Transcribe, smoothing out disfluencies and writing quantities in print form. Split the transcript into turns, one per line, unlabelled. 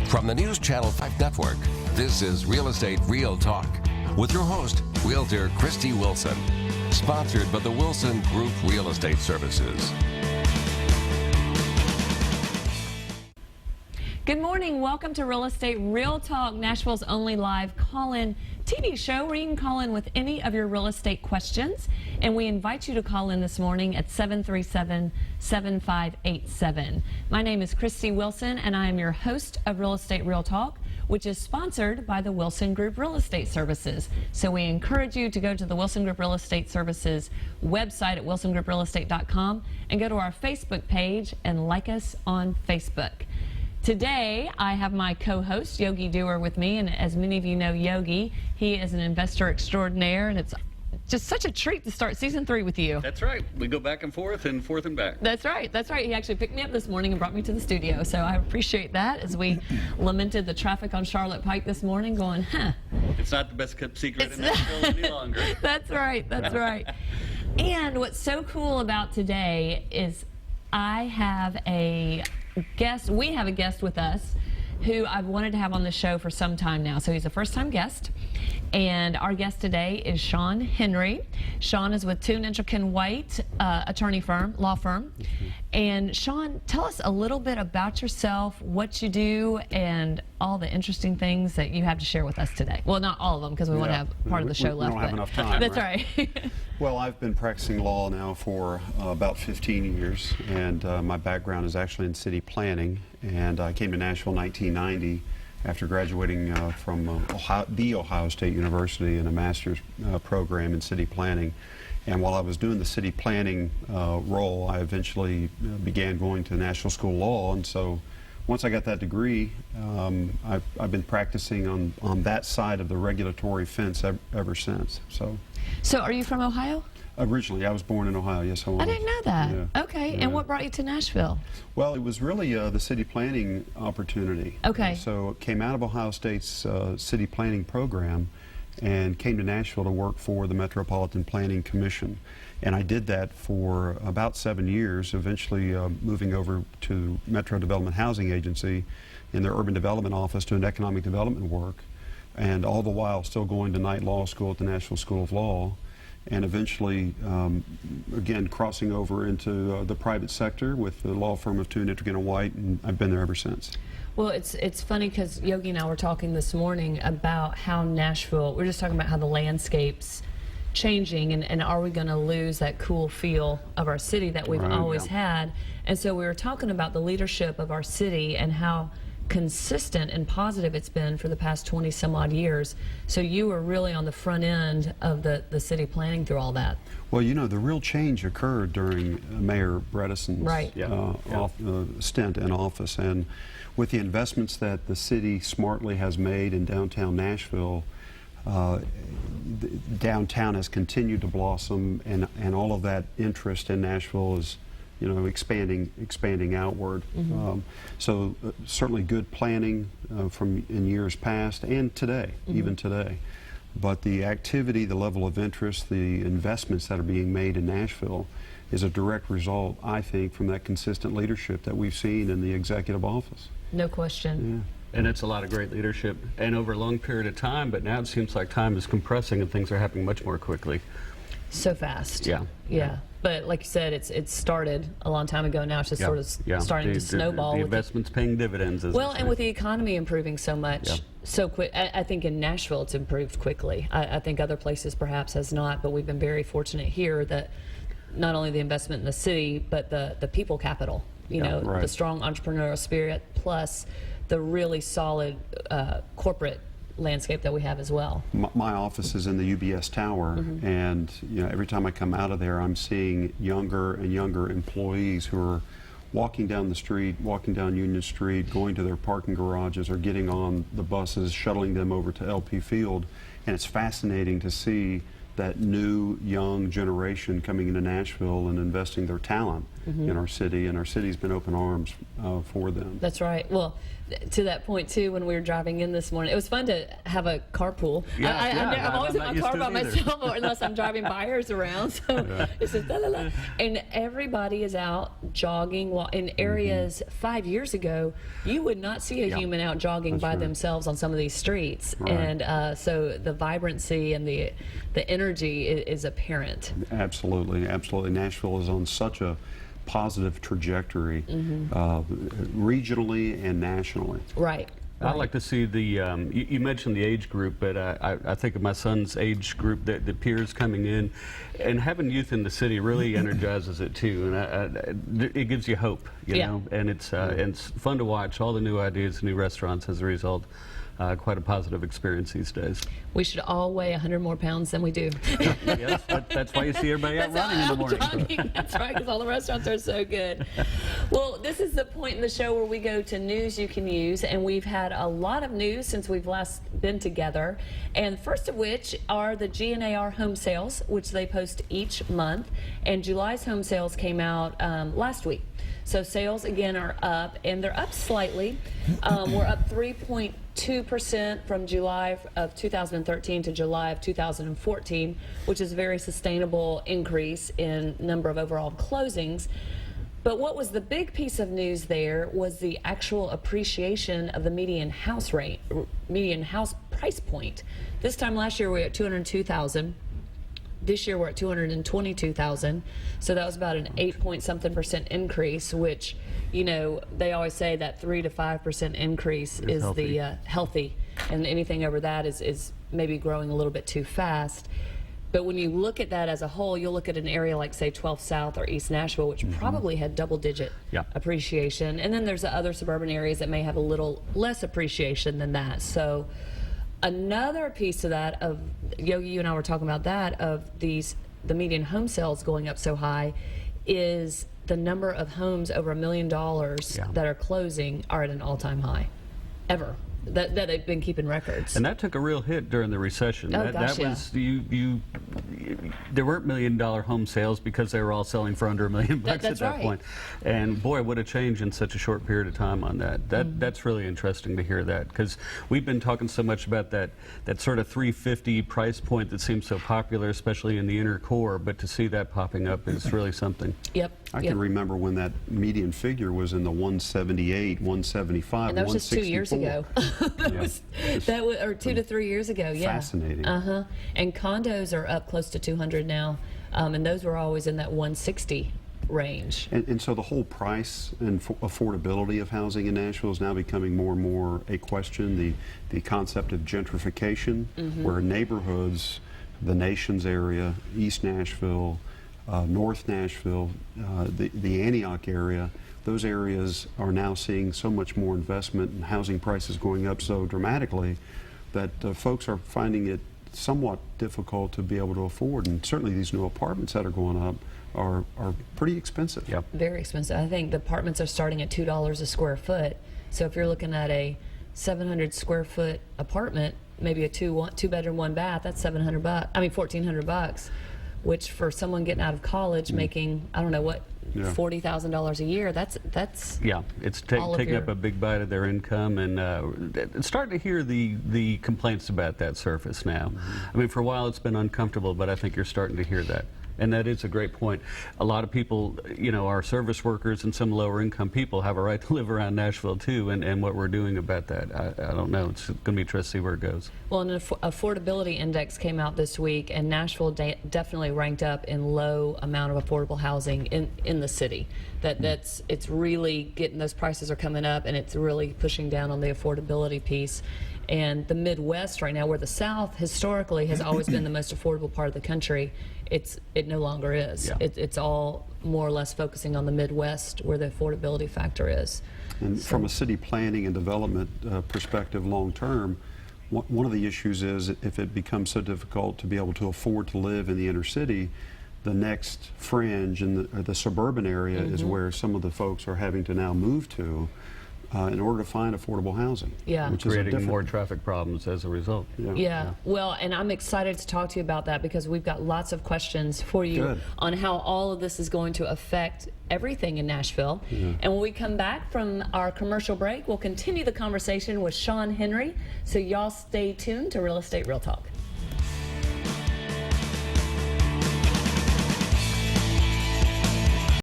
From the News Channel 5 Network, this is Real Estate Real Talk with your host, Realtor Christie Wilson. Sponsored by the Wilson Group Real Estate Services.
Good morning. Welcome to Real Estate Real Talk, Nashville's only live call-in TV show where you can call in with any of your real estate questions. And we invite you to call in this morning at 737-7587. My name is Christie Wilson, and I am your host of Real Estate Real Talk, which is sponsored by the Wilson Group Real Estate Services. So we encourage you to go to the Wilson Group Real Estate Services website at wilsongrouprealestate.com and go to our Facebook page and like us on Facebook. Today, I have my co-host, Yogi Dougher, with me, and as many of you know Yogi, he is an investor extraordinaire, and it's just such a treat to start season 3 with you.
That's right. We go back and forth and back.
That's right. That's right. He actually picked me up this morning and brought me to the studio, so I appreciate that as we lamented the traffic on Charlotte Pike this morning going,
It's not the best kept secret in Nashville any longer.
That's right. That's right. And what's so cool about today is I have a guest. We have a guest with us who I've wanted to have on the show for some time now. So he's a first-time guest, and our guest today is Shawn Henry. Shawn is with Toon Intrican White attorney firm, law firm. And Shawn, tell us a little bit about yourself, what you do, and all the interesting things that you have to share with us today. Well, not all of them, because we want to have part of the show left.
We don't have enough time.
That's right.
Well, I've been practicing law now for about 15 years, and my background is actually in city planning. And I came to Nashville in 1990 after graduating from the Ohio State University in a master's program in city planning. And while I was doing the city planning role, I eventually began going to the National School of Law. And so once I got that degree, I've been practicing on that side of the regulatory fence ever since.
So are you from Ohio?
Originally, I was born in Ohio, yes I was.
I didn't know that.
Yeah.
Okay,
Yeah.
and what brought you to Nashville?
Well, it was really the city planning opportunity.
Okay.
So it came out of Ohio State's city planning program and came to Nashville to work for the Metropolitan Planning Commission. And I did that for about 7 years, eventually moving over to Metro Development Housing Agency in their urban development office doing economic development work, and all the while still going to night law school at the National School of Law, and eventually, again, crossing over into the private sector with the law firm of Toon Intrican White, and I've been there ever since.
Well, it's funny because Yogi and I were talking this morning about how Nashville, we're just talking about how the landscape's changing, and are we going to lose that cool feel of our city that we've always had. And so we were talking about the leadership of our city and how consistent and positive it's been for the past 20 some odd years. So you were really on the front end of the city planning through all that.
Well, you know, the real change occurred during Mayor Bredesen's stint in office, and with the investments that the city smartly has made in downtown Nashville, downtown has continued to blossom, and all of that interest in Nashville is, you know, expanding outward. So certainly good planning from in years past and today, even today. But the activity, the level of interest, the investments that are being made in Nashville is a direct result, I think, from that consistent leadership that we've seen in the executive office.
No question.
Yeah.
And it's a lot of great leadership and over a long period of time, but now it seems like time is compressing and things are happening much more quickly.
So fast.
Yeah.
But like you said, it started a long time ago. Now it's just sort of starting to snowball.
The investment's paying dividends.
Well, and with the economy improving so much, so quick, I think in Nashville it's improved quickly. I think other places perhaps has not, but we've been very fortunate here that not only the investment in the city, but the people capital, you know, the strong entrepreneurial spirit, plus the really solid corporate landscape that we have as well.
My office is in the UBS Tower, and you know, every time I come out of there, I'm seeing younger and younger employees who are walking down the street, walking down Union Street, going to their parking garages or getting on the buses, shuttling them over to LP Field, and it's fascinating to see that new young generation coming into Nashville and investing their talent in our city, and our city's been open arms for them.
That's right. Well, to that point too, when we were driving in this morning, it was fun to have a carpool. I'm always in my car by myself, or unless I'm driving buyers around. So it's just la, la, la. And everybody is out jogging. In areas 5 years ago, you would not see a human out jogging by themselves on some of these streets.
Right.
And so the vibrancy and the energy is apparent.
Absolutely, absolutely. Nashville is on such a positive trajectory, regionally and nationally.
Right.
I'd like to see the, you mentioned the age group, but I think of my son's age group, the peers coming in, and having youth in the city really energizes it too, and it gives you hope, you know, and it's fun to watch all the new ideas, new restaurants as a result. Quite a positive experience these days.
We should all weigh 100 more pounds than we do.
Yes, that's why you see everybody out running in the morning.
Jogging. That's right, because all the restaurants are so good. Well, this is the point in the show where we go to news you can use, and we've had a lot of news since we've last been together, and first of which are the GNAR home sales, which they post each month, and July's home sales came out last week. So sales again are up, and they're up slightly. We're up 3.2% from July of 2013 to July of 2014, which is a very sustainable increase in number of overall closings. But what was the big piece of news there was the actual appreciation of the median house rate, median house price point. This time last year we were at $202,000. This year we're at $222,000, so that was about an 8-point-something% increase, which, you know, they always say that 3 to 5% increase is healthy. The healthy, and anything over that is maybe growing a little bit too fast. But when you look at that as a whole, you'll look at an area like, say, 12 South or East Nashville, which probably had double-digit appreciation, and then there's the other suburban areas that may have a little less appreciation than that. So another piece of that, of Yogi, you and I were talking about that, of the median home sales going up so high, is the number of homes over $1 million that are closing are at an all-time high, ever. That they've been keeping records.
And that took a real hit during the recession.
Oh,
that was there weren't $1 million home sales because they were all selling for under $1 million at that point. And boy, what a change in such a short period of time on that. That's really interesting to hear that, because we've been talking so much about that sort of $350 price point that seems so popular, especially in the inner core. But to see that popping up is really something.
Yep.
I can remember when that median figure was in the 178, 175,
and that was just 2 years ago. That was, or 2 to 3 years ago.
Fascinating.
And condos are up close to 200 now, and those were always in that 160 range.
And so the whole price and affordability of housing in Nashville is now becoming more and more a question. The concept of gentrification, where neighborhoods, the Nations area, East Nashville, North Nashville, the Antioch area, those areas are now seeing so much more investment, and housing prices going up so dramatically that folks are finding it somewhat difficult to be able to afford. And certainly these new apartments that are going up are pretty expensive.
Yep.
Very expensive. I think the apartments are starting at $2 a square foot. So if you're looking at a 700 square foot apartment, maybe a two bedroom, one bath, that's $1,400, which for someone getting out of college making, I don't know what, $40,000 a year, that's
it's taking up a big bite of their income, and it's starting to hear the complaints about that surface now. I mean, for a while it's been uncomfortable, but I think you're starting to hear that. And that is a great point. A lot of people, you know, our service workers and some lower income people have a right to live around Nashville too, and what we're doing about that, I don't know. It's going to be interesting to see where it goes.
Well, an affordability index came out this week, and Nashville definitely ranked up in low amount of affordable housing in the city. It's really getting, those prices are coming up, and it's really pushing down on the affordability piece. And the Midwest right now, where the South historically has always been the most affordable part of the country, it no longer is. It's all more or less focusing on the Midwest, where the affordability factor is.
And from a city planning and development perspective long term, one of the issues is if it becomes so difficult to be able to afford to live in the inner city, the next fringe in the suburban area is where some of the folks are having to now move to. in order to find affordable housing.
Yeah.
Which is
creating more traffic problems as a result.
Yeah. Well, and I'm excited to talk to you about that because we've got lots of questions for you on how all of this is going to affect everything in Nashville. And when we come back from our commercial break, we'll continue the conversation with Shawn Henry. So y'all stay tuned to Real Estate Real Talk.